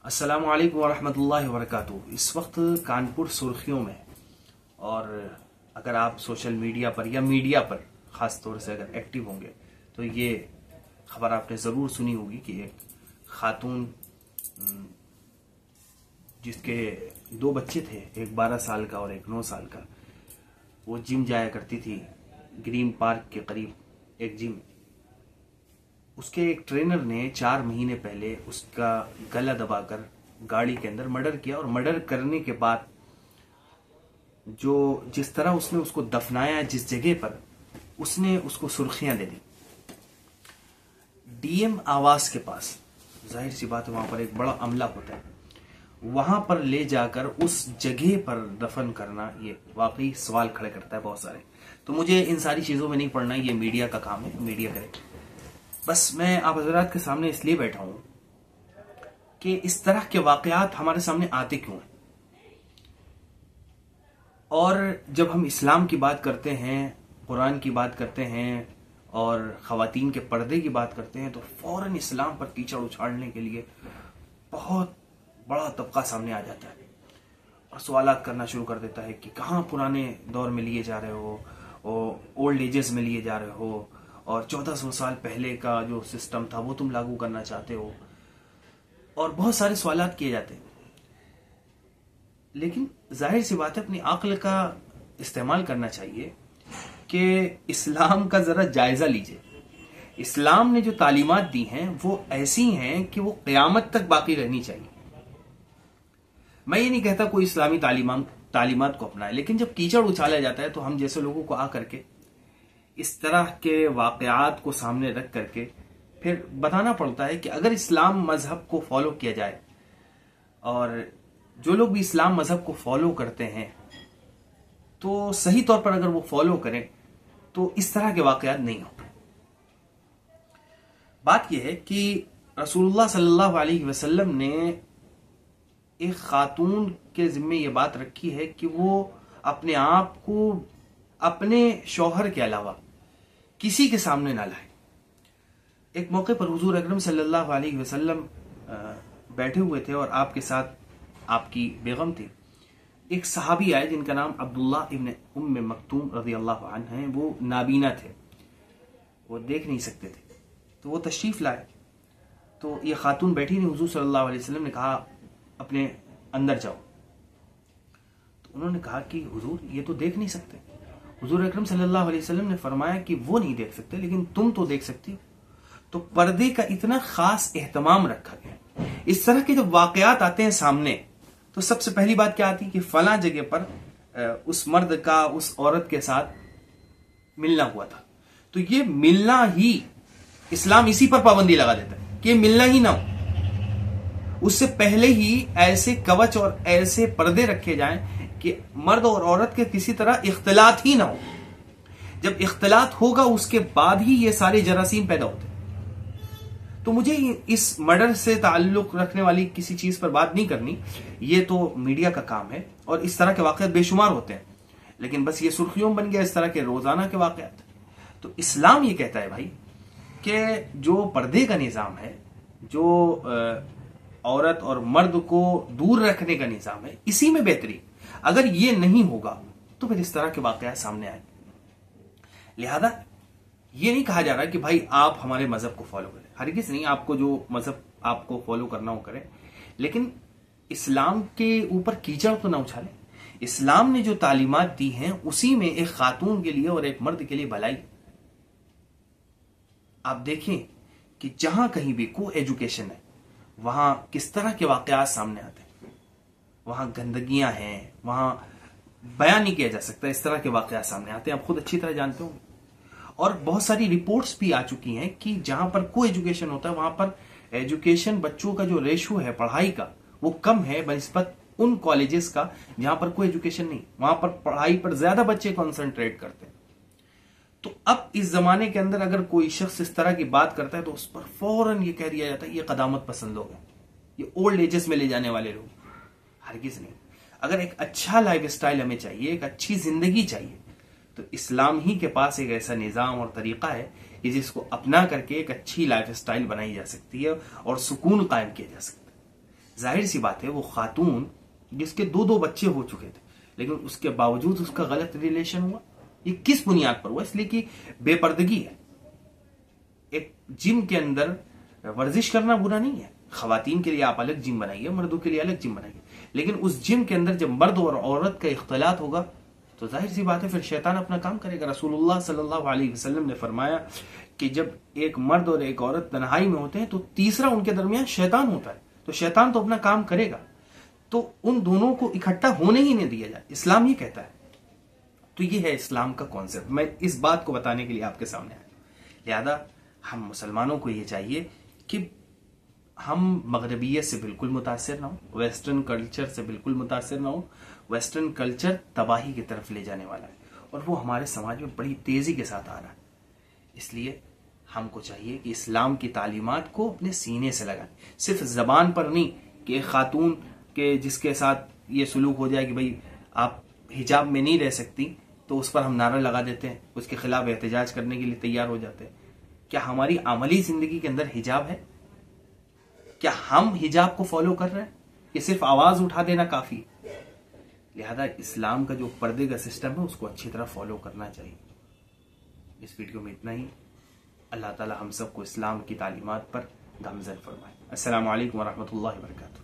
السلام علیکم ورحمۃ اللہ وبرکاتہ۔ اس وقت کانپور سرخیوں میں، اور اگر آپ سوشل میڈیا پر یا میڈیا پر خاص طور سے اگر ایکٹیو ہوں گے تو یہ خبر آپ نے ضرور سنی ہوگی کہ ایک خاتون جس کے 2 بچے تھے، ایک 12 سال کا اور ایک 9 سال کا، وہ جم جایا کرتی تھی گرین پارک کے قریب ایک جم۔ اس کے ایک ٹرینر نے 4 مہینے پہلے اس کا گلا دبا کر گاڑی کے اندر مرڈر کیا، اور مرڈر کرنے کے بعد جس طرح اس نے اس کو دفنایا جس جگہ پر، اس نے اس کو سرخیاں دے دی ڈی ایم آواس کے پاس۔ ظاہر سی بات ہے وہاں پر ایک بڑا عملہ ہوتا ہے، وہاں پر لے جا کر اس جگہ پر دفن کرنا یہ واقعی سوال کھڑے کرتا ہے بہت سارے۔ تو مجھے ان ساری چیزوں میں نہیں پڑنا، یہ میڈیا کا کام ہے، میڈیا کرے۔ بس میں آپ حضرات کے سامنے اس لیے بیٹھا ہوں کہ اس طرح کے واقعات ہمارے سامنے آتے کیوں ہیں، اور جب ہم اسلام کی بات کرتے ہیں، قرآن کی بات کرتے ہیں اور خواتین کے پردے کی بات کرتے ہیں تو فوراً اسلام پر کیچڑ اچھاڑنے کے لیے بہت بڑا طبقہ سامنے آ جاتا ہے اور سوالات کرنا شروع کر دیتا ہے کہ کہاں پرانے دور میں لیے جا رہے ہو، اولڈ ایجز میں لیے جا رہے ہو، اور 1400 سال پہلے کا جو سسٹم تھا وہ تم لاگو کرنا چاہتے ہو، اور بہت سارے سوالات کیے جاتے ہیں۔ لیکن ظاہر سی بات ہے اپنی عقل کا استعمال کرنا چاہیے کہ اسلام کا ذرا جائزہ لیجئے۔ اسلام نے جو تعلیمات دی ہیں وہ ایسی ہیں کہ وہ قیامت تک باقی رہنی چاہیے۔ میں یہ نہیں کہتا کوئی اسلامی تعلیمات کو اپنائے، لیکن جب کیچڑ اچھالا جاتا ہے تو ہم جیسے لوگوں کو آ کر کے اس طرح کے واقعات کو سامنے رکھ کر کے پھر بتانا پڑتا ہے کہ اگر اسلام مذہب کو فالو کیا جائے، اور جو لوگ بھی اسلام مذہب کو فالو کرتے ہیں تو صحیح طور پر اگر وہ فالو کریں تو اس طرح کے واقعات نہیں ہوں۔ بات یہ ہے کہ رسول اللہ صلی اللہ علیہ وسلم نے ایک خاتون کے ذمہ یہ بات رکھی ہے کہ وہ اپنے آپ کو اپنے شوہر کے علاوہ کسی کے سامنے نہ لائے۔ ایک موقع پر حضور اکرم صلی اللہ علیہ وسلم بیٹھے ہوئے تھے اور آپ کے ساتھ آپ کی بیگم تھی۔ ایک صحابی آئے جن کا نام عبداللہ ابن ام مکتوم رضی اللہ عنہ ہیں، وہ نابینا تھے، وہ دیکھ نہیں سکتے تھے، تو وہ تشریف لائے۔ تو یہ خاتون بیٹھی نہیں، حضور صلی اللہ علیہ وسلم نے کہا اپنے اندر جاؤ۔ تو انہوں نے کہا کہ حضور یہ تو دیکھ نہیں سکتے۔ حضور اکرم صلی اللہ علیہ وسلم نے فرمایا کہ وہ نہیں دیکھ سکتے لیکن تم تو دیکھ سکتی ہو۔ تو پردے کا اتنا خاص اہتمام رکھا گیا۔ اس طرح کے جب واقعات آتے ہیں سامنے تو سب سے پہلی بات کیا آتی ہے کہ فلاں جگہ پر اس مرد کا اس عورت کے ساتھ ملنا ہوا تھا۔ تو یہ ملنا ہی اسلام اسی پر پابندی لگا دیتا ہے کہ یہ ملنا ہی نہ ہو۔ اس سے پہلے ہی ایسے کوچ اور ایسے پردے رکھے جائیں کہ مرد اور عورت کے کسی طرح اختلاط ہی نہ ہو۔ جب اختلاط ہوگا اس کے بعد ہی یہ سارے جراثیم پیدا ہوتے ہیں۔ تو مجھے اس مرڈر سے تعلق رکھنے والی کسی چیز پر بات نہیں کرنی، یہ تو میڈیا کا کام ہے، اور اس طرح کے واقعات بے شمار ہوتے ہیں، لیکن بس یہ سرخیوں بن گیا اس طرح کے روزانہ کے واقعات۔ تو اسلام یہ کہتا ہے بھائی کہ جو پردے کا نظام ہے، جو عورت اور مرد کو دور رکھنے کا نظام ہے، اسی میں بہتری۔ اگر یہ نہیں ہوگا تو پھر اس طرح کے واقعات سامنے آئیں۔ لہذا یہ نہیں کہا جا رہا کہ بھائی آپ ہمارے مذہب کو فالو کریں، ہرگز نہیں، آپ کو جو مذہب آپ کو فالو کرنا ہو کریں، لیکن اسلام کے اوپر کیچڑ تو نہ اچھالیں۔ اسلام نے جو تعلیمات دی ہیں اسی میں ایک خاتون کے لیے اور ایک مرد کے لیے بھلائی۔ آپ دیکھیں کہ جہاں کہیں بھی کو ایجوکیشن ہے وہاں کس طرح کے واقعات سامنے آتے ہیں، وہاں گندگیاں ہیں، وہاں بیان نہیں کیا جا سکتا، اس طرح کے واقعات سامنے آتے ہیں، آپ خود اچھی طرح جانتے ہوں۔ اور بہت ساری رپورٹس بھی آ چکی ہیں کہ جہاں پر کو ایجوکیشن ہوتا ہے وہاں پر ایجوکیشن بچوں کا جو ریشو ہے پڑھائی کا وہ کم ہے بنسبت ان کالجز کا جہاں پر کوئی ایجوکیشن نہیں، وہاں پر پڑھائی پر زیادہ بچے کنسنٹریٹ کرتے ہیں۔ تو اب اس زمانے کے اندر اگر کوئی شخص اس طرح کی بات کرتا ہے تو اس پر فوراً یہ کہہ دیا جاتا ہے یہ قدامت پسند لوگ ہیں، یہ اولڈ ایجز میں لے جانے والے لوگ۔ ہرگز نہیں۔ اگر ایک اچھا لائف سٹائل ہمیں چاہیے، ایک اچھی زندگی چاہیے، تو اسلام ہی کے پاس ایک ایسا نظام اور طریقہ ہے کہ جس کو اپنا کر کے ایک اچھی لائف سٹائل بنائی جا سکتی ہے اور سکون قائم کیا جا سکتا ہے۔ ظاہر سی بات ہے وہ خاتون جس کے 2 بچے ہو چکے تھے لیکن اس کے باوجود اس کا غلط ریلیشن ہوا، یہ کس بنیاد پر ہوا؟ اس لیے کہ بے پردگی ہے۔ ایک جم کے اندر ورزش کرنا برا نہیں ہے، خواتین کے لیے آپ الگ جم بنائیے، مردوں کے لیے الگ جم بنائیے، لیکن اس جم کے اندر جب مرد اور عورت کا اختلاط ہوگا تو ظاہر سی بات ہے پھر شیطان اپنا کام کرے گا۔ رسول اللہ صلی اللہ علیہ وسلم نے فرمایا کہ جب ایک مرد اور ایک عورت تنہائی میں ہوتے ہیں تو تیسرا ان کے درمیان شیطان ہوتا ہے، تو شیطان تو اپنا کام کرے گا، تو ان دونوں کو اکٹھا ہونے ہی نہیں دیا جائے، اسلام یہ کہتا ہے۔ تو یہ ہے اسلام کا کانسیپٹ، میں اس بات کو بتانے کے لیے آپ کے سامنے آیا۔ لہذا ہم مسلمانوں کو یہ چاہیے کہ ہم مغربیت سے بالکل متاثر نہ ہوں، ویسٹرن کلچر سے بالکل متاثر نہ ہوں۔ ویسٹرن کلچر تباہی کی طرف لے جانے والا ہے اور وہ ہمارے سماج میں بڑی تیزی کے ساتھ آ رہا ہے۔ اس لیے ہم کو چاہیے کہ اسلام کی تعلیمات کو اپنے سینے سے لگائیں، صرف زبان پر نہیں کہ ایک خاتون کے جس کے ساتھ یہ سلوک ہو جائے کہ بھئی آپ حجاب میں نہیں رہ سکتی تو اس پر ہم نعرہ لگا دیتے ہیں، اس کے خلاف احتجاج کرنے کے لیے تیار ہو جاتے ہیں۔ کیا ہماری عملی زندگی کے اندر حجاب ہے؟ کیا ہم حجاب کو فالو کر رہے ہیں کہ صرف آواز اٹھا دینا کافی؟ لہذا اسلام کا جو پردے کا سسٹم ہے اس کو اچھی طرح فالو کرنا چاہیے۔ اس ویڈیو میں اتنا ہی۔ اللہ تعالی ہم سب کو اسلام کی تعلیمات پر گامزن فرمائے۔ السلام علیکم ورحمۃ اللہ وبرکاتہ۔